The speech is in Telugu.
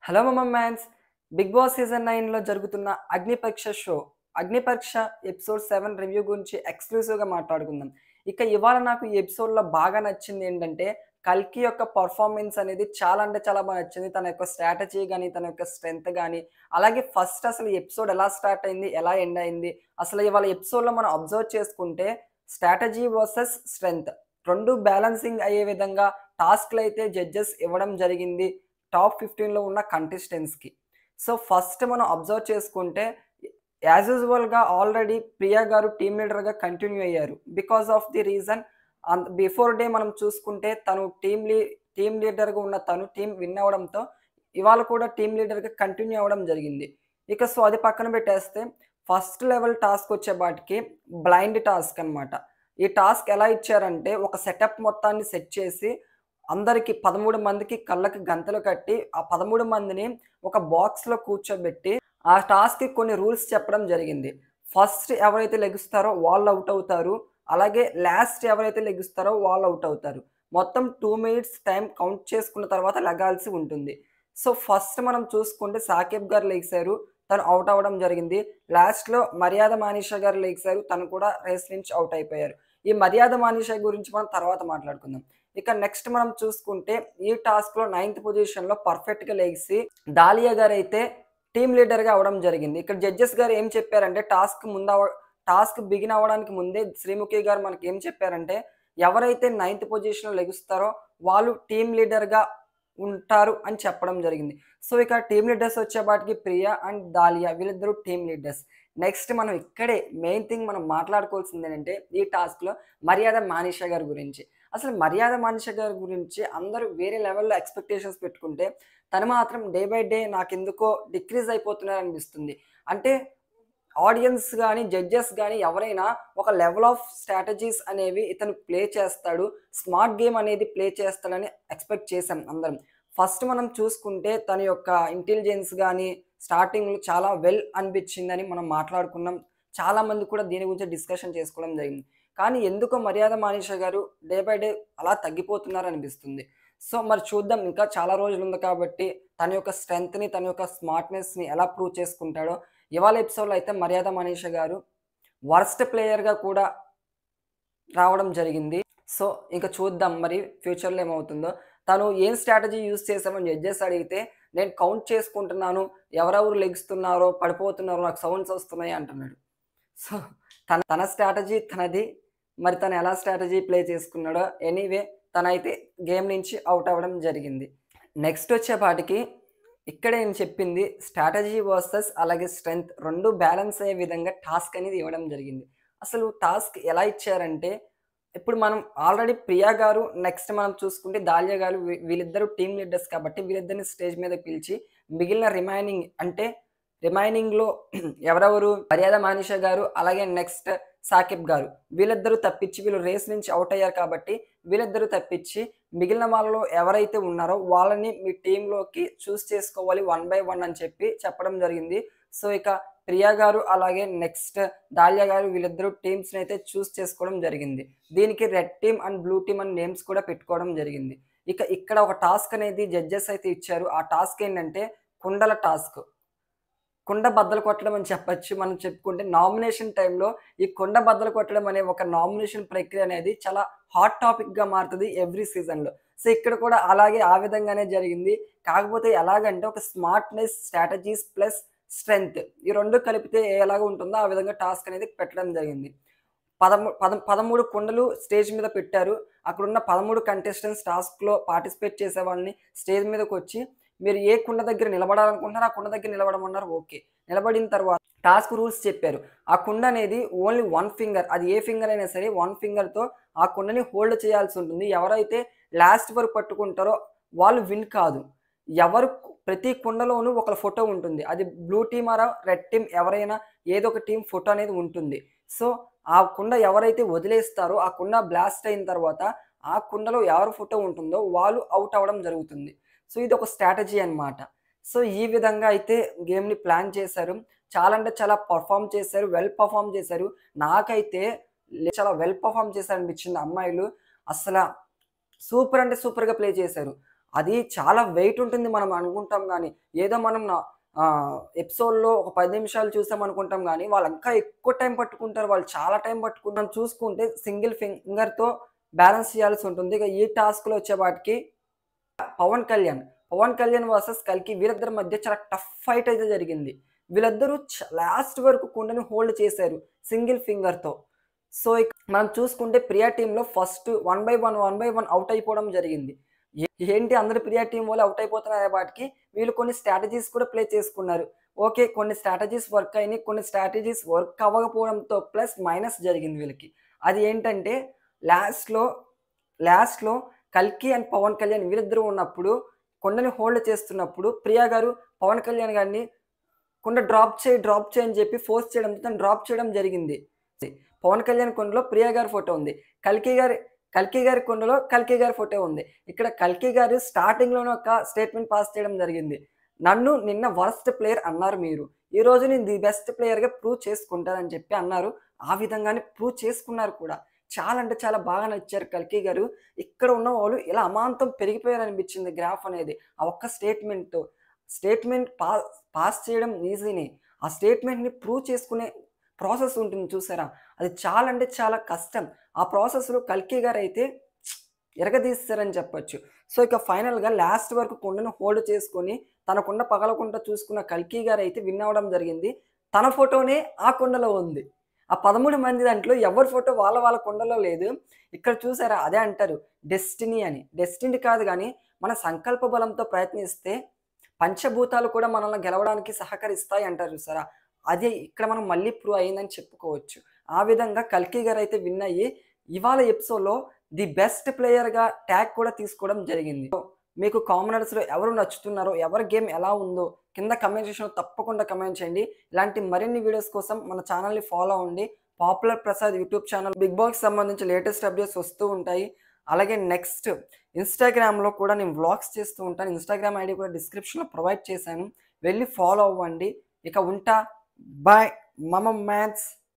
హలో మ్యాన్స్. బిగ్ బాస్ సీజన్ 9లో జరుగుతున్న అగ్నిపరీక్ష షో అగ్నిపరీక్ష ఎపిసోడ్ 7 రివ్యూ గురించి ఎక్స్క్లూజివ్గా మాట్లాడుకుందాం. ఇక ఇవాళ నాకు ఈ ఎపిసోడ్లో బాగా నచ్చింది ఏంటంటే కల్కి యొక్క పర్ఫార్మెన్స్ అనేది చాలా అంటే చాలా బాగా నచ్చింది. తన యొక్క స్ట్రాటజీ కానీ తన యొక్క స్ట్రెంగ్త్ కానీ అలాగే ఫస్ట్ అసలు ఈ ఎపిసోడ్ ఎలా స్టార్ట్ అయింది, ఎలా ఎండ్ అయింది, అసలు ఇవాళ ఎపిసోడ్లో మనం అబ్జర్వ్ చేసుకుంటే స్ట్రాటజీ వర్సెస్ స్ట్రెంగ్త్ రెండు బ్యాలెన్సింగ్ అయ్యే విధంగా టాస్క్లు అయితే జడ్జెస్ ఇవ్వడం జరిగింది టాప్ 15లో ఉన్న కంటెస్టెంట్స్‌కి. సో, ఫస్ట్ మనం అబ్జర్వ్ చేసుకుంటే యాజ్ యూజువల్‌గా ఆల్రెడీ ప్రియా గారు టీమ్ లీడర్‌గా కంటిన్యూ అయ్యారు. Because of the reason before day మనం చూసుకుంటే తను టీమ్ లీడర్‌గా ఉన్న తను టీమ్ విన్ అవ్వడంతో ఇవాళ కూడా టీమ్ లీడర్‌గా కంటిన్యూ అవ్వడం జరిగింది. ఇక సో, అది పక్కన పెట్టేస్తే ఫస్ట్ లెవెల్ టాస్క్ వచ్చేపాటికి బ్లైండ్ టాస్క్ అన్నమాట. ఈ టాస్క్ ఎలా ఇచ్చారంటే ఒక సెటప్ మొత్తాన్ని సెట్ చేసి అందరికి 13 మందికి కళ్ళకి గంతలు కట్టి, ఆ 13 మందిని ఒక బాక్స్‌లో కూర్చోబెట్టి, ఆ టాస్క్‌కి కొన్ని రూల్స్ చెప్పడం జరిగింది. ఫస్ట్ ఎవరైతే లెగుస్తారో వాళ్ళు ఔట్ అవుతారు. అలాగే లాస్ట్ ఎవరైతే లెగుస్తారో వాళ్ళు ఔట్ అవుతారు. మొత్తం 2 మినిట్స్ టైం కౌంట్ చేసుకున్న తర్వాత లెగాల్సి ఉంటుంది. సో, ఫస్ట్ మనం చూసుకుంటే సాకేబ్ గారు లెగిసారు. తను ఔట్ అవ్వడం జరిగింది. లాస్ట్‌లో మర్యాద మానిషా గారు లెగిసారు. తను కూడా రేస్ నుంచి ఔట్ అయిపోయారు. ఈ మర్యాద మానిషా గురించి మనం తర్వాత మాట్లాడుకుందాం. ఇక నెక్స్ట్ మనం చూసుకుంటే ఈ టాస్క్‌లో 9థ్ పొజిషన్‌లో పర్ఫెక్ట్‌గా లెగిసి దాలియా గారైతే టీమ్ లీడర్‌గా అవ్వడం జరిగింది. ఇక్కడ జడ్జెస్ గారు ఏం చెప్పారంటే టాస్క్ బిగిన్ అవ్వడానికి ముందే శ్రీముఖి గారు మనకేం చెప్పారంటే ఎవరైతే 9థ్ పొజిషన్‌లో లెగుస్తారో వాళ్ళు టీమ్ లీడర్‌గా ఉంటారు అని చెప్పడం జరిగింది. సో, ఇక టీమ్ లీడర్స్ వచ్చేపాటికి ప్రియా అండ్ దాలియా వీళ్ళిద్దరూ టీమ్ లీడర్స్. నెక్స్ట్ మనం ఇక్కడే మెయిన్ థింగ్ మనం మాట్లాడుకోవాల్సిందేంటంటే ఈ టాస్క్‌లో మర్యాద మానిషా గారి గురించి. అసలు మర్యాద మానిషా గారి గురించి అందరూ వేరే లెవెల్‌లో ఎక్స్‌పెక్టేషన్స్ పెట్టుకుంటే, తను మాత్రం డే బై డే నాకెందుకో డిక్రీజ్ అయిపోతున్నారనిపిస్తుంది. అంటే ఆడియన్స్ గాని, జడ్జెస్ గాని ఎవరైనా ఒక లెవెల్ ఆఫ్ స్ట్రాటజీస్ అనేవి ఇతను ప్లే చేస్తాడు. స్మార్ట్ గేమ్ అనేది ప్లే చేస్తాడని ఎక్స్‌పెక్ట్ చేసాం అందరం. ఫస్ట్ మనం చూసుకుంటే తన యొక్క ఇంటెలిజెన్స్ గాని, స్టార్టింగ్‌లో చాలా వెల్ అనిపించిందని మనం మాట్లాడుకున్నాం. చాలామంది కూడా దీని గురించి డిస్కషన్ చేసుకోవడం జరిగింది. కానీ ఎందుకో మర్యాద మానిషా గారు డే బై డే అలా తగ్గిపోతున్నారనిపిస్తుంది. సో, మరి చూద్దాం ఇంకా చాలా రోజులుంది కాబట్టి తన యొక్క స్ట్రెంగ్త్‌ని, తన యొక్క స్మార్ట్‌నెస్‌ని ఎలా ప్రూవ్ చేసుకుంటాడో. ఇవాళ ఎపిసోడ్‌లో అయితే మర్యాద మనీషా గారు వర్స్ట్ ప్లేయర్‌గా కూడా రావడం జరిగింది. సో, ఇంక చూద్దాం మరి ఫ్యూచర్‌లో ఏమవుతుందో. తను ఏం స్ట్రాటజీ యూజ్ చేశామని జడ్జెస్ అడిగితే, నేను కౌంట్ చేసుకుంటున్నాను. ఎవరెవరు లెగుస్తున్నారో, పడిపోతున్నారో నాకు సౌండ్స్ వస్తున్నాయి అంటున్నాడు. సో, తన స్ట్రాటజీ తనది. మరి తను ఎలా స్ట్రాటజీ ప్లే చేసుకున్నాడో ఎనీవే తనైతే గేమ్ నుంచి ఔట్ అవ్వడం జరిగింది. నెక్స్ట్ వచ్చేపాటికి ఇక్కడే నేను చెప్పింది స్ట్రాటజీ వర్సెస్ అలాగే స్ట్రెంగ్త్ 2 బ్యాలెన్స్ అయ్యే విధంగా టాస్క్ అనేది ఇవ్వడం జరిగింది. అసలు టాస్క్ ఎలా ఇచ్చారంటే, ఇప్పుడు మనం ఆల్రెడీ ప్రియా గారు, నెక్స్ట్ మనం చూసుకుంటే దాలియా గారు వీళ్ళిద్దరూ టీమ్ లీడర్స్ కాబట్టి వీళ్ళిద్దరిని స్టేజ్ మీద పిలిచి మిగిలిన రిమైనింగ్‌లో ఎవరెవరు మర్యాద మానిషా గారు, అలాగే నెక్స్ట్ సాకిబ్ గారు వీళ్ళిద్దరూ తప్పించి వీళ్ళు రేస్ నుంచి ఔట్ అయ్యారు కాబట్టి వీళ్ళిద్దరూ తప్పించి మిగిలిన వాళ్ళలో ఎవరైతే ఉన్నారో వాళ్ళని మీ టీమ్‌లోకి చూస్ చేసుకోవాలి 1 బై 1 అని చెప్పడం జరిగింది. సో, ఇక ప్రియా గారు అలాగే నెక్స్ట్ దాలియా గారు వీళ్ళిద్దరూ టీమ్స్‌ని అయితే చూస్ చేసుకోవడం జరిగింది. దీనికి red team and blue team అని నేమ్స్ కూడా పెట్టుకోవడం జరిగింది. ఇక ఇక్కడ ఒక టాస్క్ అనేది జడ్జెస్ అయితే ఇచ్చారు. ఆ టాస్క్ ఏంటంటే కుండల టాస్క్. కుండ బద్దలు కొట్టడం అని చెప్పొచ్చు. మనం చెప్పుకుంటే నామినేషన్ టైమ్‌లో ఈ కుండ బద్దలు కొట్టడం అనే ఒక నామినేషన్ ప్రక్రియ అనేది చాలా హాట్ టాపిక్‌గా మారుతది ఎవ్రీ సీజన్‌లో. సో, ఇక్కడ కూడా అలాగే ఆ విధంగానే జరిగింది. కాకపోతే ఎలాగంటే ఒక స్మార్ట్‌నెస్, స్ట్రాటజీస్ ప్లస్ స్ట్రెంగ్త్ ఈ 2 కలిపితే ఎలాగా ఉంటుందో ఆ విధంగా టాస్క్ అనేది పెట్టడం జరిగింది. 13 కుండలు స్టేజ్ మీద పెట్టారు. అక్కడున్న 13 కంటెస్టెంట్స్ టాస్క్‌లో పార్టిసిపేట్ చేసేవాళ్ళని స్టేజ్ మీదకొచ్చి మీరు ఏ కుండ దగ్గర నిలబడాలనుకుంటున్నారో ఆ కుండ దగ్గర నిలబడమన్నారు. ఓకే. నిలబడిన తర్వాత టాస్క్ రూల్స్ చెప్పారు. ఆ కుండ అనేది ఓన్లీ 1 ఫింగర్ అది ఏ ఫింగర్ అయినా సరే 1 ఫింగర్‌తో ఆ కుండని హోల్డ్ చేయాల్సి ఉంటుంది. ఎవరైతే లాస్ట్ వరకు పట్టుకుంటారో వాళ్ళు విన్ కాదు. ఎవరు ప్రతి కుండలోనూ ఒకళ్ళ ఫోటో ఉంటుంది. అది blue team or red team ఎవరైనా ఏదో ఒక టీమ్ ఫోటో అనేది ఉంటుంది. సో, ఆ కుండ ఎవరైతే వదిలేస్తారో ఆ కుండ బ్లాస్ట్ అయిన తర్వాత ఆ కుండలో ఎవరి ఫోటో ఉంటుందో వాళ్ళు ఔట్ అవ్వడం జరుగుతుంది. సో, ఇదొక స్ట్రాటజీ అన్నమాట. సో, ఈ విధంగా అయితే గేమ్‌ని ప్లాన్ చేశారు. చాలా అంటే చాలా పెర్ఫార్మ్ చేశారు. వెల్ పెర్ఫార్మ్ చేశారు. నాకైతే చాలా వెల్ పెర్ఫార్మ్ చేశారనిపించింది అమ్మాయిలు. అస్సల సూపర్ అంటే సూపర్‌గా ప్లే చేశారు. అది చాలా వెయిట్ ఉంటుంది మనం అనుకుంటాం గానీ, ఏదో మనం ఎపిసోడ్‌లో ఒక 10 నిమిషాలు చూసామనుకుంటాం గానీ, వాళ్ళు ఇంకా ఎక్కువ టైం పట్టుకుంటారు. వాళ్ళు చాలా టైం పట్టుకుంటాం. చూసుకుంటే సింగిల్ ఫింగర్‌తో బ్యాలెన్స్ చేయాల్సి ఉంటుంది. ఇక ఈ టాస్క్‌లో వచ్చేపాటికి పవన్ కళ్యాణ్ వర్సెస్ కల్కి వీళ్ళిద్దరి మధ్య చాలా టఫ్ ఫైట్ అయితే జరిగింది. వీళ్ళిద్దరూ లాస్ట్ వరకు కుండని హోల్డ్ చేశారు సింగిల్ ఫింగర్‌తో. సో, మనం చూసుకుంటే ప్రియా టీమ్‌లో ఫస్ట్ 1 బై 1 ఔట్ అయిపోవడం జరిగింది. ఏంటి అందరూ ప్రియా టీమ్ వోళ్ళే ఔట్ అయిపోతున్నారు వాటికి వీళ్ళు కొన్ని స్ట్రాటజీస్ కూడా ప్లే చేసుకున్నారు. ఓకే. కొన్ని స్ట్రాటజీస్ వర్క్ అయినాయి. కొన్ని స్ట్రాటజీస్ వర్క్ అవ్వకపోవడంతో ప్లస్ మైనస్ జరిగింది వీళ్ళకి. అది ఏంటంటే లాస్ట్‌లో, లాస్ట్‌లో కల్కి అండ్ పవన్ కళ్యాణ్ వీళ్ళిద్దరూ ఉన్నప్పుడు కొండని హోల్డ్ చేస్తున్నప్పుడు ప్రియా గారు పవన్ కళ్యాణ్ గారిని కొండ డ్రాప్ చేయి అని చెప్పి ఫోర్స్ చేయడంతో తను డ్రాప్ చేయడం జరిగింది. పవన్ కళ్యాణ్ కొండలో ప్రియా గారి ఫోటో ఉంది. కల్కి గారి కొండలో కల్కి గారి ఫోటో ఉంది. ఇక్కడ కల్కి గారు స్టార్టింగ్‌లోనే ఒక స్టేట్మెంట్ పాస్ చేయడం జరిగింది. నన్ను నిన్న వరస్ట్ ప్లేయర్ అన్నారు మీరు. ఈరోజు నేను ది బెస్ట్ ప్లేయర్‌గా ప్రూవ్ చేసుకుంటానని చెప్పి అన్నారు. ఆ విధంగానే ప్రూవ్ చేసుకున్నారు కూడా. చాలా అంటే చాలా బాగా నచ్చారు కల్కి గారు. ఇక్కడ ఉన్నవాళ్ళు ఇలా అమాంతం పెరిగిపోయారనిపించింది గ్రాఫ్ అనేది. ఆ ఒక్క స్టేట్మెంట్ పాస్ చేయడం ఈజీనే. ఆ స్టేట్మెంట్‌ని ప్రూవ్ చేసుకునే ప్రాసెస్ ఉంటుంది చూసారా? అది చాలా అంటే చాలా కష్టం. ఆ ప్రాసెస్‌లో కల్కి గారైతే ఇరగదీసేసారని చెప్పొచ్చు. సో, ఇక ఫైనల్‌గా లాస్ట్ వరకు కుండను హోల్డ్ చేసుకొని, తన కుండ పగలకుండా చూసుకున్న కల్కి గారైతే విన్ అవ్వడం జరిగింది. తన ఫోటోనే ఆ కుండలో ఉంది. ఆ 13 మంది దాంట్లో ఎవరి ఫోటో వాళ్ళ కుండలో లేదు. ఇక్కడ చూసారా? అదే అంటారు డెస్టినీ అని. డెస్టినీ కాదు గానీ, మన సంకల్ప బలంతో ప్రయత్నిస్తే పంచభూతాలు కూడా మనల్ని గెలవడానికి సహకరిస్తాయి అంటారు చూసారా? అది ఇక్కడ మనం మళ్ళీ ప్రూవ్ అయిందని చెప్పుకోవచ్చు. ఆ విధంగా కల్కి గారైతే విన్ అయ్యి, ఇవాళ ఎపిసోడ్‌లో ది బెస్ట్ ప్లేయర్‌గా ట్యాగ్ కూడా తీసుకోవడం జరిగింది. సో, మీకు కామనర్స్‌లో ఎవరు నచ్చుతున్నారో, ఎవరి గేమ్ ఎలా ఉందో కింద కామెంట్ సెక్షన్‌లో తప్పకుండా కామెంట్ చేయండి. ఇలాంటి మరిన్ని వీడియోస్ కోసం మన ఛానెల్‌ని ఫాలో అవ్వండి. Popular Prasad YouTube channel big బాస్‌కి సంబంధించి లేటెస్ట్ అప్డేట్స్ వస్తూ ఉంటాయి. అలాగే నెక్స్ట్ ఇన్‌స్టాగ్రామ్‌లో కూడా నేను వ్లాగ్స్ చేస్తూ ఉంటాను. ఇన్‌స్టాగ్రామ్ ఐడీ కూడా డిస్క్రిప్షన్‌లో ప్రొవైడ్ చేశాను. వెళ్లి ఫాలో అవ్వండి. ఇక ఉంటా. బాయ్. మమ మ్యాన్స్.